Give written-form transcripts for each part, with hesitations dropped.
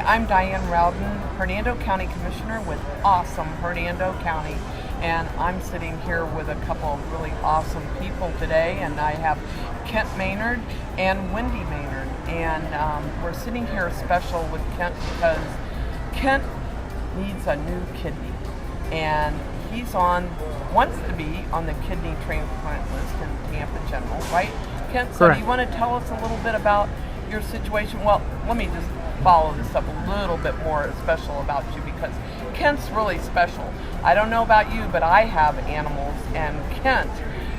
I'm Diane Rowden, Hernando County Commissioner with awesome Hernando County, and I'm sitting here with a couple of really awesome people today, and I have Kent Maynard and Wendy Maynard, and we're sitting here special with Kent because Kent needs a new kidney, and he's wants to be on the kidney transplant list in Tampa General, right? Kent, so Correct. do you want to tell us a little bit about your situation? Well, let me just follow this up a little bit more special about you, because Kent's really special. I don't know about you, but I have animals, and Kent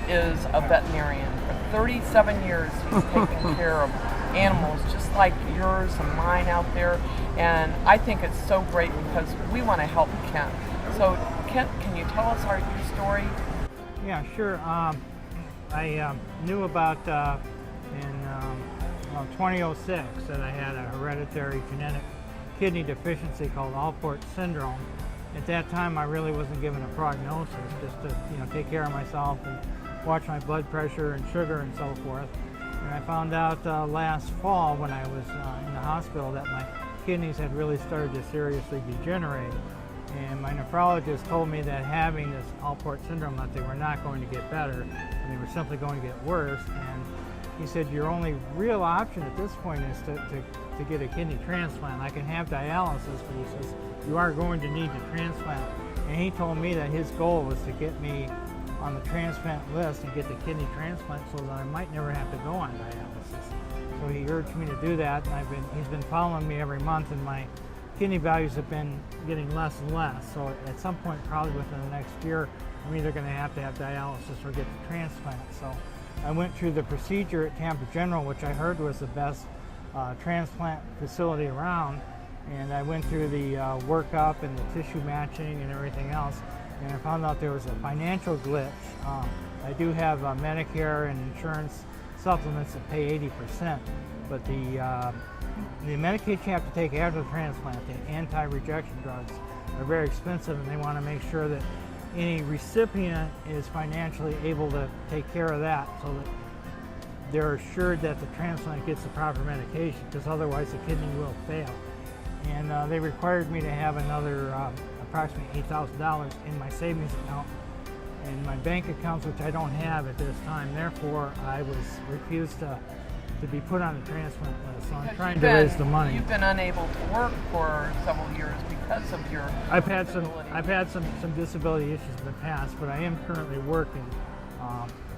is a veterinarian. For 37 years, he's taken care of animals just like yours and mine out there, and I think it's so great because we want to help Kent. So, Kent, can you tell us your story? Yeah, sure. I knew about in 2006 that I had a hereditary genetic kidney deficiency called Alport syndrome. At that time, I really wasn't given a prognosis, just to take care of myself and watch my blood pressure and sugar and so forth. And I found out last fall when I was in the hospital that my kidneys had really started to seriously degenerate. And my nephrologist told me that having this Alport syndrome, that they were not going to get better, and they were simply going to get worse. And he said, your only real option at this point is to get a kidney transplant. I can have dialysis, but he says, you are going to need to transplant. And he told me that his goal was to get me on the transplant list and get the kidney transplant so that I might never have to go on dialysis. So he urged me to do that, and he's been following me every month, and my kidney values have been getting less and less. So at some point, probably within the next year, I'm either going to have dialysis or get the transplant. So I went through the procedure at Tampa General, which I heard was the best transplant facility around. And I went through the workup and the tissue matching and everything else. And I found out there was a financial glitch. I do have Medicare and insurance supplements that pay 80%, but the medication you have to take after the transplant, the anti-rejection drugs, are very expensive, and they want to make sure that any recipient is financially able to take care of that, so that they're assured that the transplant gets the proper medication, because otherwise the kidney will fail. And they required me to have another approximately $8,000 in my savings account and my bank accounts, which I don't have at this time. Therefore, I was refused to be put on the transplant list. So I'm trying to raise the money. You've been unable to work for several years because of your disability. I've had some disability issues in the past, but I am currently working.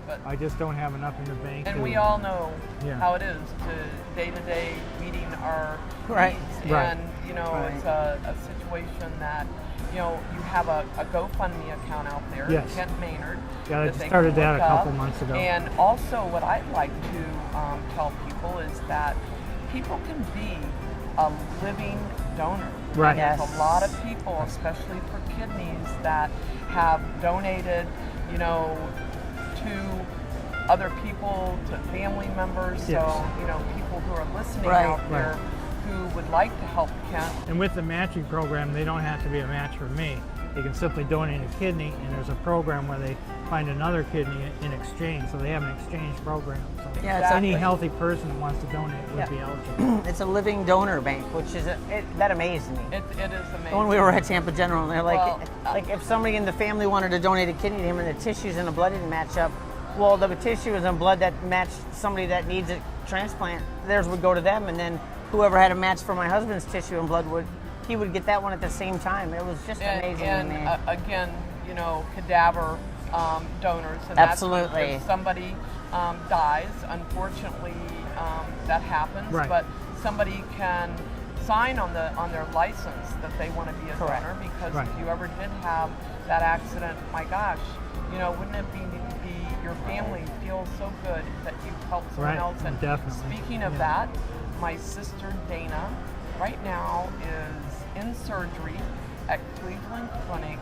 But I just don't have enough in the bank. And we all know how it is to day-to-day meeting our needs. And it's a situation that you have a GoFundMe account out there, Kent Maynard. Yeah, I started that a couple months ago. And also, what I'd like to tell people is that people can be a living donor. Right. And there's a lot of people, especially for kidneys, that have donated, to other people, to family members. So, people who are listening out there who would like to help Kent. And with the matching program, they don't have to be a match for me. They can simply donate a kidney, and there's a program where they find another kidney in exchange. So they have an exchange program. So any healthy person that wants to donate would be eligible. It's a living donor bank, which is that amazed me. It is amazing. When we were at Tampa General, and they're like, if somebody in the family wanted to donate a kidney to him, and the tissues and the blood didn't match up, well, the tissues and blood that matched somebody that needs a transplant, theirs would go to them, and then whoever had a match for my husband's tissue and blood he would get that one at the same time. It was just amazing. And again, cadaver donors. And absolutely. If somebody dies, unfortunately, that happens. Right. But somebody can sign on their license that they want to be a donor, because if you ever did have that accident, my gosh, wouldn't it be your family feel so good that you helped someone else? And speaking of that, my sister Dana right now is in surgery at Cleveland Clinic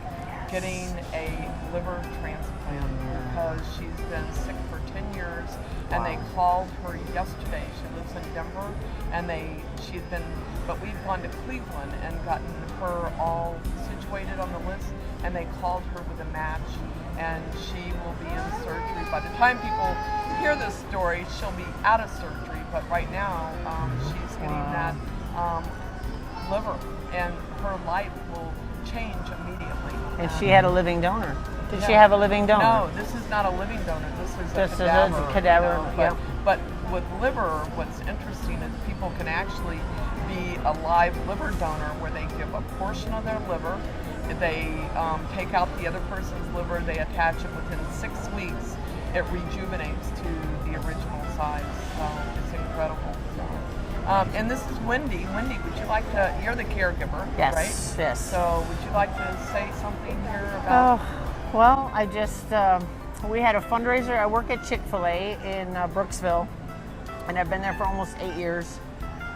getting a liver transplant because she's been sick for 10 years, and they called her yesterday. She lives in Denver, and but we've gone to Cleveland and gotten her all situated on the list, and they called her with a match, and she will be in surgery. By the time people hear this story, she'll be out of surgery, but right now she's getting that liver, and her life will change immediately. And she had a living donor. Did she have a living donor? No, this is not a living donor. This is Just a cadaver. a cadaver. Yep. But with liver, what's interesting is people can actually be a live liver donor where they give a portion of their liver. They take out the other person's liver. They attach it within 6 weeks. It rejuvenates to the original size. So it's incredible. So, and this is Wendy. Wendy, would you like to? You're the caregiver, Yes. right? Yes. So would you like to say something here about? Well, I just, we had a fundraiser. I work at Chick-fil-A in Brooksville, and I've been there for almost 8 years.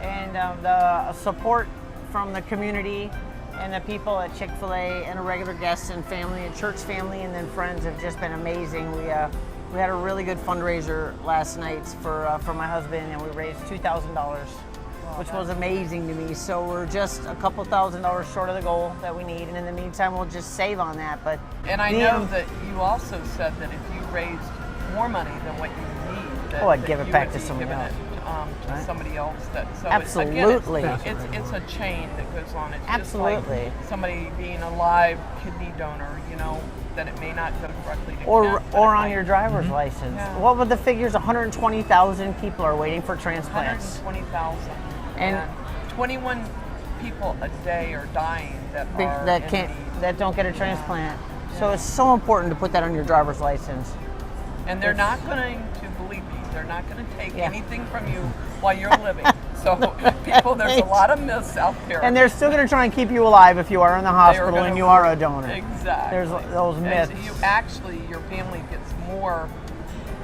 And the support from the community and the people at Chick-fil-A and the regular guests and family and church family and then friends have just been amazing. We had a really good fundraiser last night for my husband, and we raised $2,000. Which was amazing to me. So we're just a couple $1,000s short of the goal that we need, and in the meantime, we'll just save on that. But and I know that you also said that if you raised more money than what you need, that, I'd that give it you back would to be somebody giving else. It to somebody else. That so Absolutely. It's a chain that goes on. It's Absolutely. just like somebody being a live kidney donor. You know that it may not go directly to or Kent, but or it on might. your driver's license. Yeah. What were the figures? 120,000 people are waiting for transplants. 120,000 And 21 people a day are dying that are that in can't need. that don't get a transplant. So it's so important to put that on your driver's license. And they're not going to, believe me, they're not going to take Yeah. anything from you while you're living. So people, there's a lot of myths out there. And they're still going to try and keep you alive if you are in the They are hospital gonna- and you are a donor. Exactly. There's those myths. And you actually, your family gets more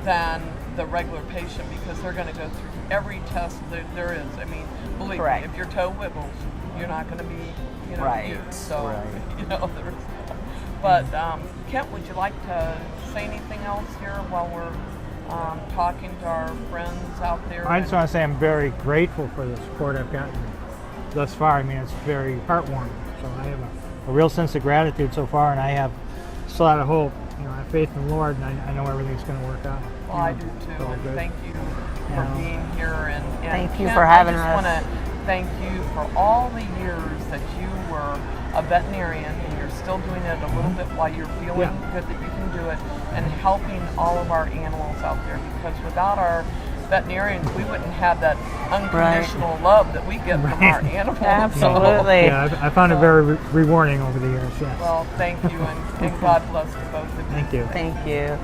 than the regular patient because they're going to go through every test that there is. I mean, believe Correct. me, if your toe wiggles, you're not going to be, Right. you. So, Right. there's. But Kent, would you like to say anything else here while we're talking to our friends out there? I just want to say I'm very grateful for the support I've gotten thus far. I mean, it's very heartwarming. So I have a real sense of gratitude so far, and I have still a lot of hope. You know, I have faith in the Lord, and I know everything's going to work out. Well, I do too, all and good. thank you for being here. And Thank you Kent, for having I us. just want to thank you for all the years that you were a veterinarian, and you're still doing it a little bit while you're feeling good that you can do it, and helping all of our animals out there. Because without our veterinarians, we wouldn't have that unconditional love that we get from our animals. Absolutely. Yeah, I found it very rewarding over the years. Yes. Well, thank you, and God bless you both of you. Thank you. Thank you.